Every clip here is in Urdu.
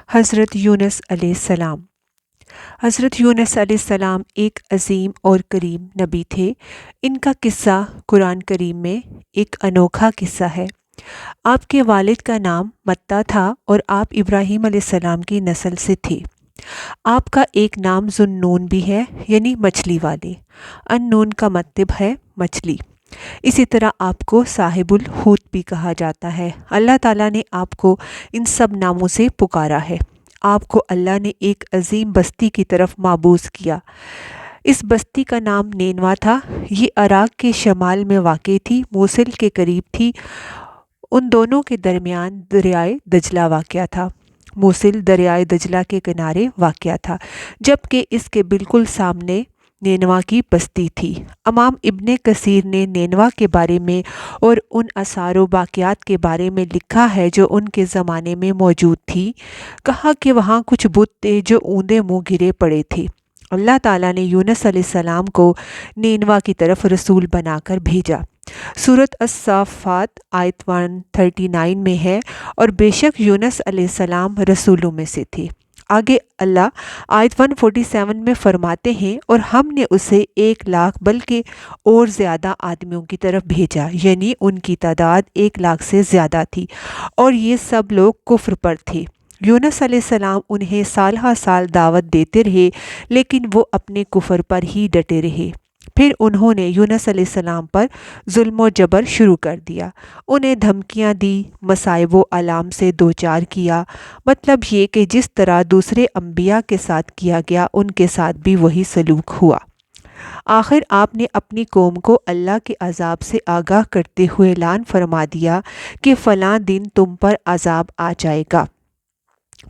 حضرت یونس علیہ السلام۔ حضرت یونس علیہ السلام ایک عظیم اور کریم نبی تھے۔ ان کا قصہ قرآن کریم میں ایک انوکھا قصہ ہے۔ آپ کے والد کا نام متّا تھا اور آپ ابراہیم علیہ السلام کی نسل سے تھے۔ آپ کا ایک نام ذوالنون بھی ہے، یعنی مچھلی والے۔ النون کا مطلب ہے مچھلی۔ اسی طرح آپ کو صاحب الحوت بھی کہا جاتا ہے۔ اللہ تعالیٰ نے آپ کو ان سب ناموں سے پکارا ہے۔ آپ کو اللہ نے ایک عظیم بستی کی طرف مابعوث کیا۔ اس بستی کا نام نینوا تھا۔ یہ عراق کے شمال میں واقع تھی، موصل کے قریب تھی۔ ان دونوں کے درمیان دریائے دجلہ واقع تھا۔ موصل دریائے دجلہ کے کنارے واقع تھا، جبکہ اس کے بالکل سامنے نینوا کی بستی تھی۔ امام ابن کثیر نے نینوا کے بارے میں اور ان آثار و باقیات کے بارے میں لکھا ہے جو ان کے زمانے میں موجود تھی۔ کہا کہ وہاں کچھ بت تھے جو اوندے منہ گرے پڑے تھے۔ اللہ تعالیٰ نے یونس علیہ السلام کو نینوا کی طرف رسول بنا کر بھیجا۔ سورۃ الصافات آیت 139 میں ہے، اور بے شک یونس علیہ السلام رسولوں میں سے تھے۔ آگے اللہ آیت 147 میں فرماتے ہیں، اور ہم نے اسے 1,00,000 بلکہ اور زیادہ آدمیوں کی طرف بھیجا، یعنی ان کی تعداد 1,00,000 سے زیادہ تھی، اور یہ سب لوگ کفر پر تھے۔ یونس علیہ السلام انہیں سال ہا سال دعوت دیتے رہے، لیکن وہ اپنے کفر پر ہی ڈٹے رہے۔ پھر انہوں نے یونس علیہ السلام پر ظلم و جبر شروع کر دیا، انہیں دھمکیاں دی، مصائب و آلام سے دوچار کیا۔ مطلب یہ کہ جس طرح دوسرے انبیاء کے ساتھ کیا گیا، ان کے ساتھ بھی وہی سلوک ہوا۔ آخر آپ نے اپنی قوم کو اللہ کے عذاب سے آگاہ کرتے ہوئے اعلان فرما دیا کہ فلاں دن تم پر عذاب آ جائے گا۔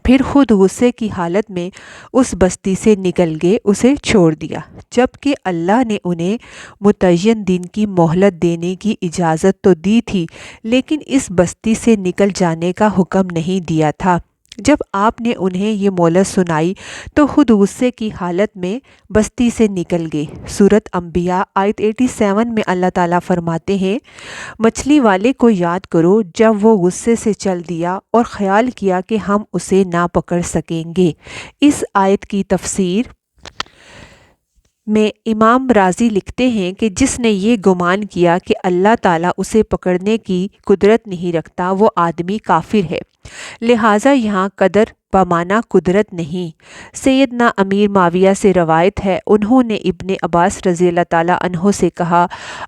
پھر خود غصے کی حالت میں اس بستی سے نکل گئے، اسے چھوڑ دیا، جبکہ اللہ نے انہیں متعین دن کی مہلت دینے کی اجازت تو دی تھی، لیکن اس بستی سے نکل جانے کا حکم نہیں دیا تھا۔ جب آپ نے انہیں یہ مہلت سنائی تو خود غصے کی حالت میں بستی سے نکل گئے۔ سورۃ انبیاء آیت 87 میں اللہ تعالیٰ فرماتے ہیں، مچھلی والے کو یاد کرو جب وہ غصے سے چل دیا اور خیال کیا کہ ہم اسے نہ پکڑ سکیں گے۔ اس آیت کی تفسیر میں امام رازی لکھتے ہیں کہ جس نے یہ گمان کیا کہ اللہ تعالیٰ اسے پکڑنے کی قدرت نہیں رکھتا، وہ آدمی کافر ہے۔ لہٰذا یہاں قدر بمعنی قدرت نہیں۔ سیدنا امیر معاویہ سے روایت ہے، انہوں نے ابن عباس رضی اللہ تعالیٰ عنہ سے کہا،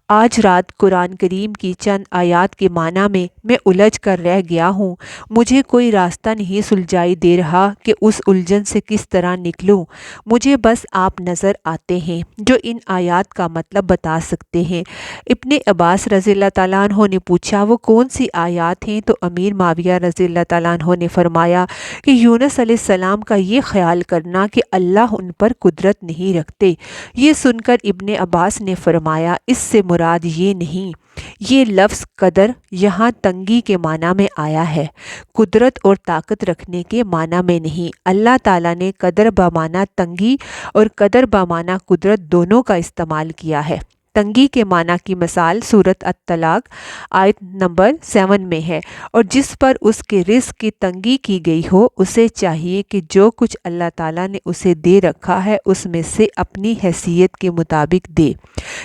آج رات قرآن کریم کی چند آیات کے معنی میں الجھ کر رہ گیا ہوں۔ مجھے کوئی راستہ نہیں سلجھائی دے رہا کہ اس الجھن سے کس طرح نکلوں۔ مجھے بس آپ نظر آتے ہیں جو ان آیات کا مطلب بتا سکتے ہیں۔ ابن عباس رضی اللہ تعالیٰ عنہ نے پوچھا، وہ کون سی آیات ہیں؟ تو امیر معاویہ رضی اللہ تعالیٰ عنہ نے فرمایا کہ یونس علیہ السلام کا یہ خیال کرنا کہ اللہ ان پر قدرت نہیں رکھتے۔ یہ سن کر ابن عباس نے فرمایا، اس سے مراد یہ نہیں۔ یہ لفظ قدر یہاں تنگی کے معنی میں آیا ہے، قدرت اور طاقت رکھنے کے معنی میں نہیں۔ اللہ تعالیٰ نے قدر بمعنی تنگی اور قدر بمعنی قدرت دونوں کا استعمال کیا ہے۔ تنگی کے معنی کی مثال سورۃ الطلاق آیت نمبر 7 میں ہے، اور جس پر اس کے رزق کی تنگی کی گئی ہو، اسے چاہیے کہ جو کچھ اللہ تعالیٰ نے اسے دے رکھا ہے اس میں سے اپنی حیثیت کے مطابق دے۔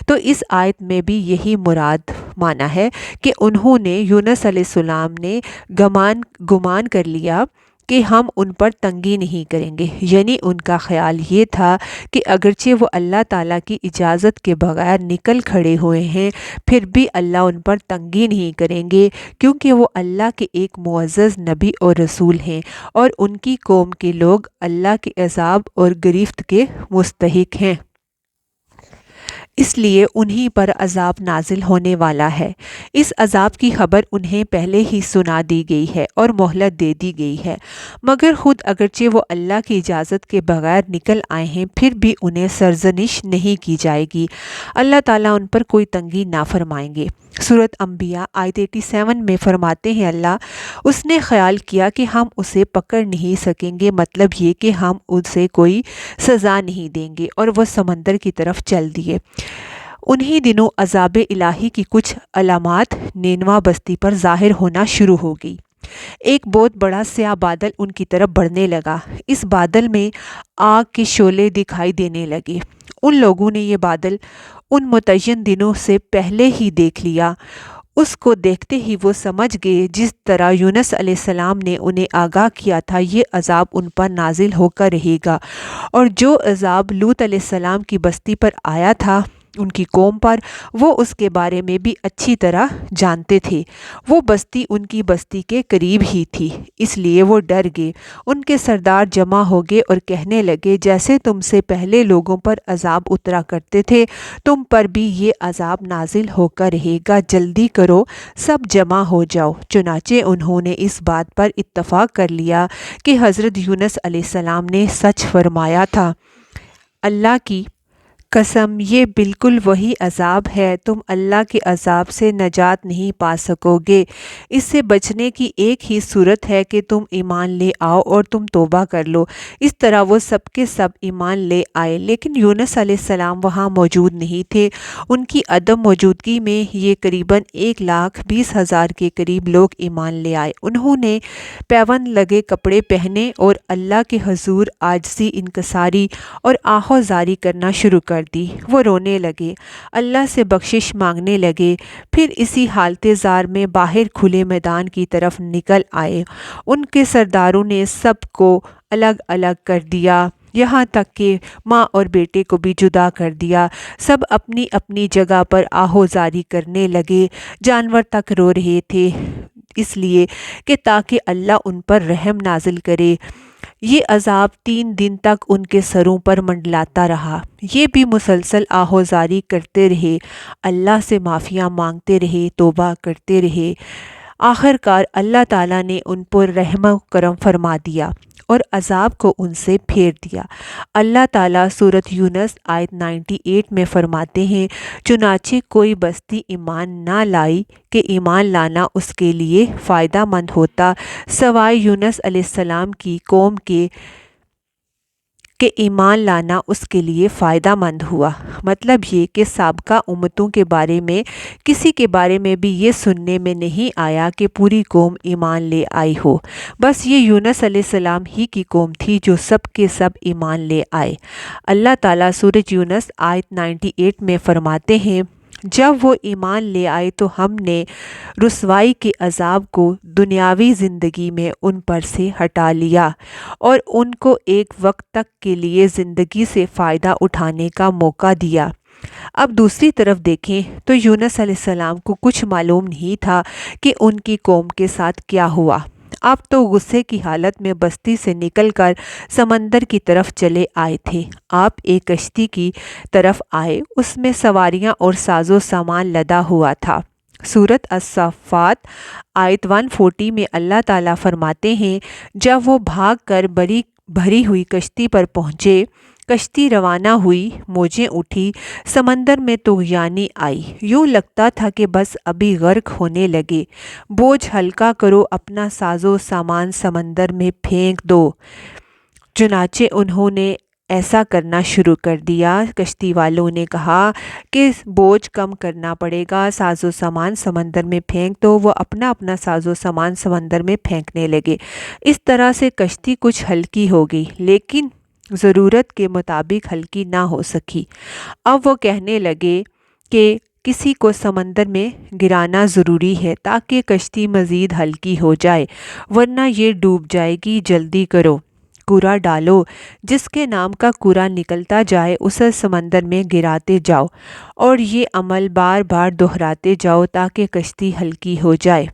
تو اس آیت میں بھی یہی مراد مانا ہے کہ انہوں نے یونس علیہ السلام نے گمان کر لیا کہ ہم ان پر تنگی نہیں کریں گے، یعنی ان کا خیال یہ تھا کہ اگرچہ وہ اللہ تعالیٰ کی اجازت کے بغیر نکل کھڑے ہوئے ہیں، پھر بھی اللہ ان پر تنگی نہیں کریں گے، کیونکہ وہ اللہ کے ایک معزز نبی اور رسول ہیں، اور ان کی قوم کے لوگ اللہ کے عذاب اور گرفت کے مستحق ہیں۔ اس لیے انہی پر عذاب نازل ہونے والا ہے۔ اس عذاب کی خبر انہیں پہلے ہی سنا دی گئی ہے اور مہلت دے دی گئی ہے، مگر خود اگرچہ وہ اللہ کی اجازت کے بغیر نکل آئے ہیں، پھر بھی انہیں سرزنش نہیں کی جائے گی۔ اللہ تعالیٰ ان پر کوئی تنگی نہ فرمائیں گے۔ سورۃ انبیاء آیت 87 میں فرماتے ہیں اللہ، اس نے خیال کیا کہ ہم اسے پکڑ نہیں سکیں گے، مطلب یہ کہ ہم اسے کوئی سزا نہیں دیں گے، اور وہ سمندر کی طرف چل دیے۔ انہی دنوں عذاب الہی کی کچھ علامات نینوا بستی پر ظاہر ہونا شروع ہو گئی۔ ایک بہت بڑا سیاہ بادل ان کی طرف بڑھنے لگا۔ اس بادل میں آگ کے شعلے دکھائی دینے لگے۔ ان لوگوں نے یہ بادل ان متعین دنوں سے پہلے ہی دیکھ لیا۔ اس کو دیکھتے ہی وہ سمجھ گئے جس طرح یونس علیہ السلام نے انہیں آگاہ کیا تھا، یہ عذاب ان پر نازل ہو کر رہے گا، اور جو عذاب لوط علیہ السلام کی بستی پر آیا تھا ان کی قوم پر، وہ اس کے بارے میں بھی اچھی طرح جانتے تھے۔ وہ بستی ان کی بستی کے قریب ہی تھی، اس لیے وہ ڈر گئے۔ ان کے سردار جمع ہو گئے اور کہنے لگے، جیسے تم سے پہلے لوگوں پر عذاب اترا کرتے تھے، تم پر بھی یہ عذاب نازل ہو کر رہے گا، جلدی کرو، سب جمع ہو جاؤ۔ چنانچہ انہوں نے اس بات پر اتفاق کر لیا کہ حضرت یونس علیہ السلام نے سچ فرمایا تھا۔ اللہ کی قسم، یہ بالکل وہی عذاب ہے، تم اللہ کے عذاب سے نجات نہیں پا سکو گے۔ اس سے بچنے کی ایک ہی صورت ہے کہ تم ایمان لے آؤ اور تم توبہ کر لو۔ اس طرح وہ سب کے سب ایمان لے آئے، لیکن یونس علیہ السلام وہاں موجود نہیں تھے۔ ان کی عدم موجودگی میں یہ قریباً 1,20,000 کے قریب لوگ ایمان لے آئے۔ انہوں نے پیوند لگے کپڑے پہنے اور اللہ کے حضور عاجزی، انکساری اور آہوازاری کرنا شروع کر دی۔ وہ رونے لگے، اللہ سے بخشش مانگنے لگے، پھر اسی حالت زار میں باہر کھلے میدان کی طرف نکل آئے۔ ان کے سرداروں نے سب کو الگ الگ کر دیا، یہاں تک کہ ماں اور بیٹے کو بھی جدا کر دیا۔ سب اپنی اپنی جگہ پر آہوازاری کرنے لگے، جانور تک رو رہے تھے، اس لیے کہ تاکہ اللہ ان پر رحم نازل کرے۔ یہ عذاب 3 دن تک ان کے سروں پر منڈلاتا رہا۔ یہ بھی مسلسل آہوازاری کرتے رہے، اللہ سے معافیاں مانگتے رہے، توبہ کرتے رہے۔ آخر کار اللہ تعالیٰ نے ان پر رحم و کرم فرما دیا اور عذاب کو ان سے پھیر دیا۔ اللہ تعالیٰ سورۃ یونس آیت 98 میں فرماتے ہیں، چنانچہ کوئی بستی ایمان نہ لائی کہ ایمان لانا اس کے لیے فائدہ مند ہوتا، سوائے یونس علیہ السلام کی قوم کے کہ ایمان لانا اس کے لیے فائدہ مند ہوا۔ مطلب یہ کہ سابقہ امتوں کے بارے میں کسی کے بارے میں بھی یہ سننے میں نہیں آیا کہ پوری قوم ایمان لے آئی ہو، بس یہ یونس علیہ السلام ہی کی قوم تھی جو سب کے سب ایمان لے آئے۔ اللہ تعالیٰ سورۃ یونس آیت 98 میں فرماتے ہیں، جب وہ ایمان لے آئے تو ہم نے رسوائی کے عذاب کو دنیاوی زندگی میں ان پر سے ہٹا لیا اور ان کو ایک وقت تک کے لیے زندگی سے فائدہ اٹھانے کا موقع دیا۔ اب دوسری طرف دیکھیں تو یونس علیہ السلام کو کچھ معلوم نہیں تھا کہ ان کی قوم کے ساتھ کیا ہوا۔ آپ تو غصے کی حالت میں بستی سے نکل کر سمندر کی طرف چلے آئے تھے۔ آپ ایک کشتی کی طرف آئے، اس میں سواریاں اور ساز و سامان لدا ہوا تھا۔ سورۃ الصافات آیت 140 میں اللہ تعالیٰ فرماتے ہیں، جب وہ بھاگ کر بھری ہوئی کشتی پر پہنچے، کشتی روانہ ہوئی، موجیں اٹھی، سمندر میں طغیانی آئی، یوں لگتا تھا کہ بس ابھی غرق ہونے لگے۔ بوجھ ہلکا کرو، اپنا ساز و سامان سمندر میں پھینک دو۔ چنانچہ انہوں نے ایسا کرنا شروع کر دیا۔ کشتی والوں نے کہا کہ بوجھ کم کرنا پڑے گا، ساز و سامان سمندر میں پھینک دو۔ وہ اپنا اپنا ساز و سامان سمندر میں پھینکنے لگے۔ اس طرح سے کشتی کچھ ہلکی ہو گئی، لیکن ضرورت کے مطابق ہلکی نہ ہو سکی۔ اب وہ کہنے لگے کہ کسی کو سمندر میں گرانا ضروری ہے تاکہ کشتی مزید ہلکی ہو جائے، ورنہ یہ ڈوب جائے گی، جلدی کرو، کوڑا ڈالو، جس کے نام کا کوڑا نکلتا جائے اسے سمندر میں گراتے جاؤ، اور یہ عمل بار بار دہراتے جاؤ تاکہ کشتی ہلکی ہو جائے۔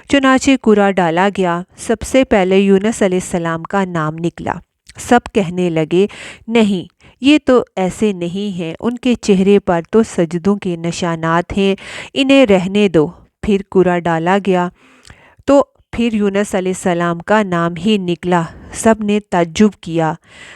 چنانچہ کوڑا ڈالا گیا۔ سب سے پہلے یونس علیہ السلام کا نام نکلا۔ سب کہنے لگے، نہیں، یہ تو ایسے نہیں ہیں، ان کے چہرے پر تو سجدوں کے نشانات ہیں، انہیں رہنے دو۔ پھر کوڑا ڈالا گیا تو پھر یونس علیہ السلام کا نام ہی نکلا۔ سب نے تعجب کیا۔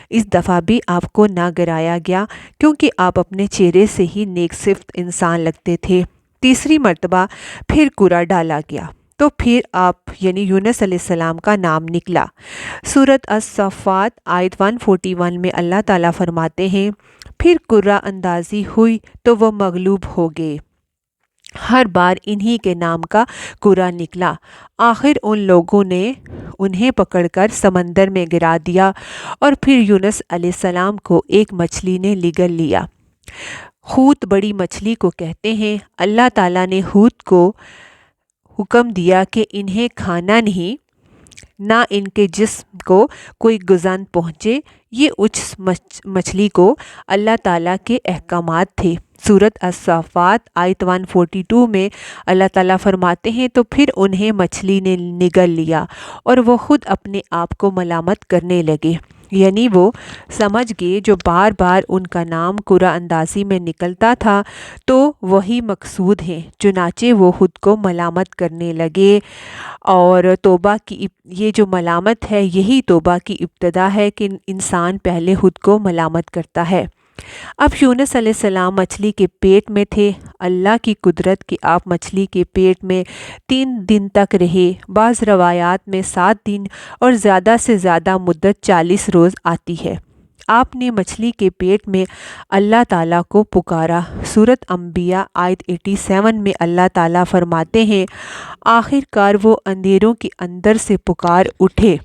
اس دفعہ بھی آپ کو نہ گرایا گیا کیونکہ آپ اپنے چہرے سے ہی نیک صفت انسان لگتے تھے۔ تیسری مرتبہ پھر کوڑا ڈالا گیا تو پھر آپ یعنی یونس علیہ السلام کا نام نکلا۔ سورۃ الصافات آیت 141 میں اللہ تعالیٰ فرماتے ہیں، پھر قرہ اندازی ہوئی تو وہ مغلوب ہو گئے۔ ہر بار انہی کے نام کا کوڑا نکلا۔ آخر ان لوگوں نے انہیں پکڑ کر سمندر میں گرا دیا اور پھر یونس علیہ السلام کو ایک مچھلی نے نگل لیا۔ حوت بڑی مچھلی کو کہتے ہیں۔ اللہ تعالیٰ نے حوت کو حکم دیا کہ انہیں کھانا نہیں، نہ ان کے جسم کو کوئی گزند پہنچے۔ یہ اس مچھلی کو اللہ تعالیٰ کے احکامات تھے۔ سورۃ الصافات آیت 142 میں اللہ تعالیٰ فرماتے ہیں تو پھر انہیں مچھلی نے نگل لیا اور وہ خود اپنے آپ کو ملامت کرنے لگے، یعنی وہ سمجھ گئے جو بار بار ان کا نام قرعہ اندازی میں نکلتا تھا تو وہی مقصود ہیں، چنانچہ وہ خود کو ملامت کرنے لگے۔ اور توبہ کی یہ جو ملامت ہے یہی توبہ کی ابتدا ہے کہ انسان پہلے خود کو ملامت کرتا ہے۔ اب یونس علیہ السلام مچھلی کے پیٹ میں تھے۔ اللہ کی قدرت کہ آپ مچھلی کے پیٹ میں 3 دن تک رہے۔ بعض روایات میں 7 دن اور زیادہ سے زیادہ مدت 40 روز آتی ہے۔ آپ نے مچھلی کے پیٹ میں اللہ تعالیٰ کو پکارا۔ سورۃ انبیاء آیت 87 میں اللہ تعالیٰ فرماتے ہیں آخر کار وہ اندھیروں کے اندر سے پکار اٹھے۔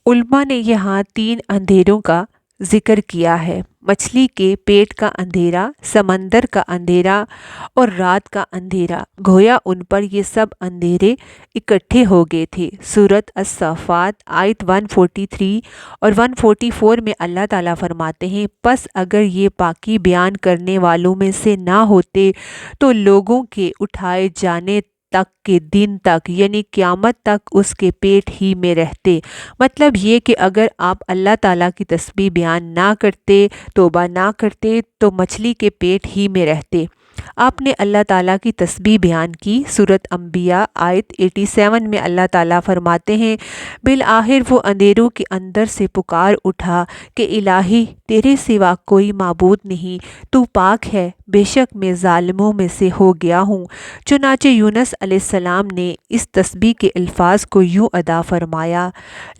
علماء نے یہاں 3 اندھیروں کا ذکر کیا ہے: مچھلی کے پیٹ کا اندھیرا، سمندر کا اندھیرا اور رات کا اندھیرا۔ گویا ان پر یہ سب اندھیرے اکٹھے ہو گئے تھے۔ سورۃ الصافات آیت 143 اور 144 میں اللہ تعالیٰ فرماتے ہیں پس اگر یہ پاکی بیان کرنے والوں میں سے نہ ہوتے تو لوگوں کے اٹھائے جانے تک کے دن تک یعنی قیامت تک اس کے پیٹ ہی میں رہتے۔ مطلب یہ کہ اگر آپ اللہ تعالیٰ کی تسبیح بیان نہ کرتے، توبہ نہ کرتے تو مچھلی کے پیٹ ہی میں رہتے۔ آپ نے اللہ تعالیٰ کی تسبیح بیان کی۔ سورۃ انبیاء آیت 87 میں اللہ تعالیٰ فرماتے ہیں بالآخر وہ اندھیروں کے اندر سے پکار اٹھا کہ الہی تیرے سوا کوئی معبود نہیں، تو پاک ہے، بے شک میں ظالموں میں سے ہو گیا ہوں۔ چنانچہ یونس علیہ السلام نے اس تسبیح کے الفاظ کو یوں ادا فرمایا: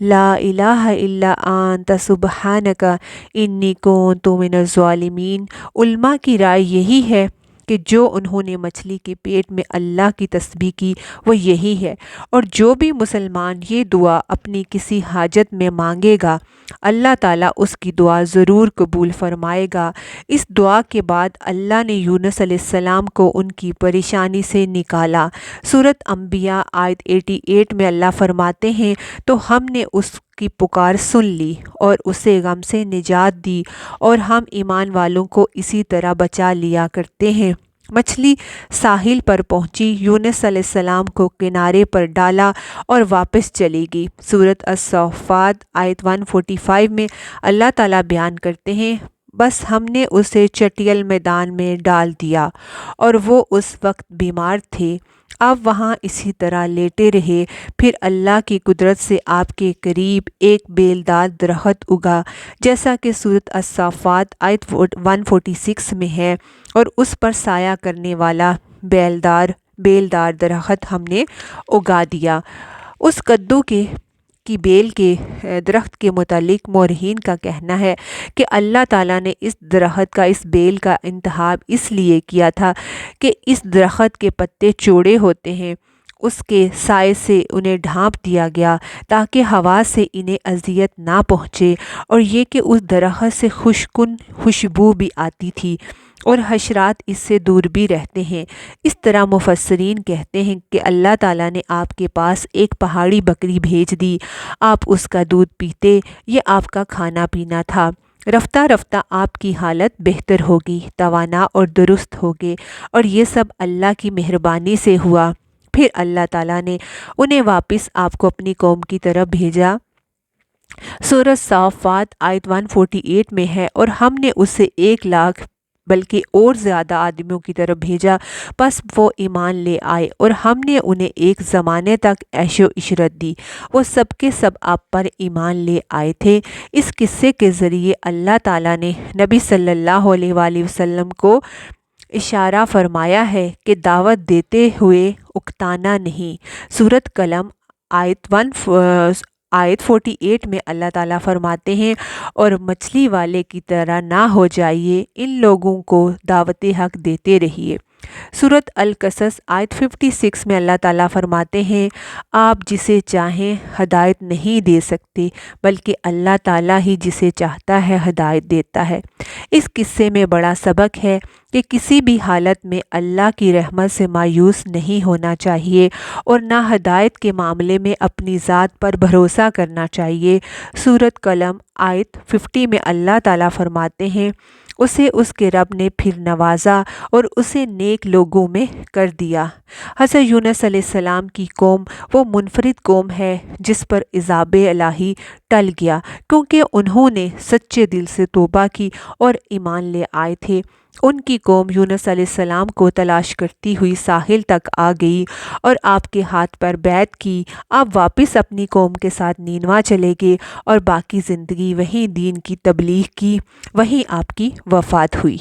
لا الہ الا انت سبحانک انی کنت من الظالمین۔ علماء کی رائے یہی ہے کہ جو انہوں نے مچھلی کے پیٹ میں اللہ کی تسبیح کی وہ یہی ہے، اور جو بھی مسلمان یہ دعا اپنی کسی حاجت میں مانگے گا اللہ تعالیٰ اس کی دعا ضرور قبول فرمائے گا۔ اس دعا کے بعد اللہ نے یونس علیہ السلام کو ان کی پریشانی سے نکالا۔ سورۃ انبیاء آیت 88 میں اللہ فرماتے ہیں تو ہم نے اس کی پکار سن لی اور اسے غم سے نجات دی، اور ہم ایمان والوں کو اسی طرح بچا لیا کرتے ہیں۔ مچھلی ساحل پر پہنچی، یونس علیہ السلام کو کنارے پر ڈالا اور واپس چلی گئی۔ سورۃ الصافات آیت 145 میں اللہ تعالیٰ بیان کرتے ہیں بس ہم نے اسے چٹیل میدان میں ڈال دیا اور وہ اس وقت بیمار تھے، اب وہاں اسی طرح لیٹے رہے۔ پھر اللہ کی قدرت سے آپ کے قریب ایک بیلدار درخت اگا جیسا کہ سورۃ الصافات آیت 146 میں ہے، اور اس پر سایہ کرنے والا بیلدار درخت ہم نے اگا دیا۔ اس کدو کی بیل کے درخت کے متعلق مورخین کا کہنا ہے کہ اللہ تعالیٰ نے اس درخت کا اس بیل کا انتخاب اس لیے کیا تھا کہ اس درخت کے پتے چوڑے ہوتے ہیں، اس کے سائے سے انہیں ڈھانپ دیا گیا تاکہ ہوا سے انہیں اذیت نہ پہنچے، اور یہ کہ اس درخت سے خوشبو بھی آتی تھی اور حشرات اس سے دور بھی رہتے ہیں۔ اس طرح مفسرین کہتے ہیں کہ اللہ تعالیٰ نے آپ کے پاس ایک پہاڑی بکری بھیج دی، آپ اس کا دودھ پیتے، یہ آپ کا کھانا پینا تھا۔ رفتہ رفتہ آپ کی حالت بہتر ہوگی، توانا اور درست ہوگے، اور یہ سب اللہ کی مہربانی سے ہوا۔ پھر اللہ تعالیٰ نے انہیں واپس آپ کو اپنی قوم کی طرف بھیجا۔ سورۃ صافات آیت 148 میں ہے اور ہم نے اسے 1,00,000 بلکہ اور زیادہ آدمیوں کی طرف بھیجا، پس وہ ایمان لے آئے اور ہم نے انہیں ایک زمانے تک عیش و عشرت دی، وہ سب کے سب آپ پر ایمان لے آئے تھے۔ اس قصے کے ذریعے اللہ تعالیٰ نے نبی صلی اللہ علیہ وآلہ وسلم کو اشارہ فرمایا ہے کہ دعوت دیتے ہوئے اکتانا نہیں۔ سورۃ قلم آیت آیت 48 میں اللہ تعالیٰ فرماتے ہیں اور مچھلی والے کی طرح نہ ہو جائیے، ان لوگوں کو دعوت حق دیتے رہیے۔ سورۃ القصص آیت 56 میں اللہ تعالیٰ فرماتے ہیں آپ جسے چاہیں ہدایت نہیں دے سکتے، بلکہ اللہ تعالیٰ ہی جسے چاہتا ہے ہدایت دیتا ہے۔ اس قصے میں بڑا سبق ہے کہ کسی بھی حالت میں اللہ کی رحمت سے مایوس نہیں ہونا چاہیے اور نہ ہدایت کے معاملے میں اپنی ذات پر بھروسہ کرنا چاہیے۔ سورۃ قلم آیت 50 میں اللہ تعالیٰ فرماتے ہیں اسے اس کے رب نے پھر نوازا اور اسے نیک لوگوں میں کر دیا۔ حضرت یونس علیہ السلام کی قوم وہ منفرد قوم ہے جس پر عذاب الہی ٹل گیا، کیونکہ انہوں نے سچے دل سے توبہ کی اور ایمان لے آئے تھے۔ ان کی قوم یونس علیہ السلام کو تلاش کرتی ہوئی ساحل تک آ گئی اور آپ کے ہاتھ پر بیعت کی۔ آپ واپس اپنی قوم کے ساتھ نینوا چلے گئے اور باقی زندگی وہیں دین کی تبلیغ کی، وہیں آپ کی وفات ہوئی۔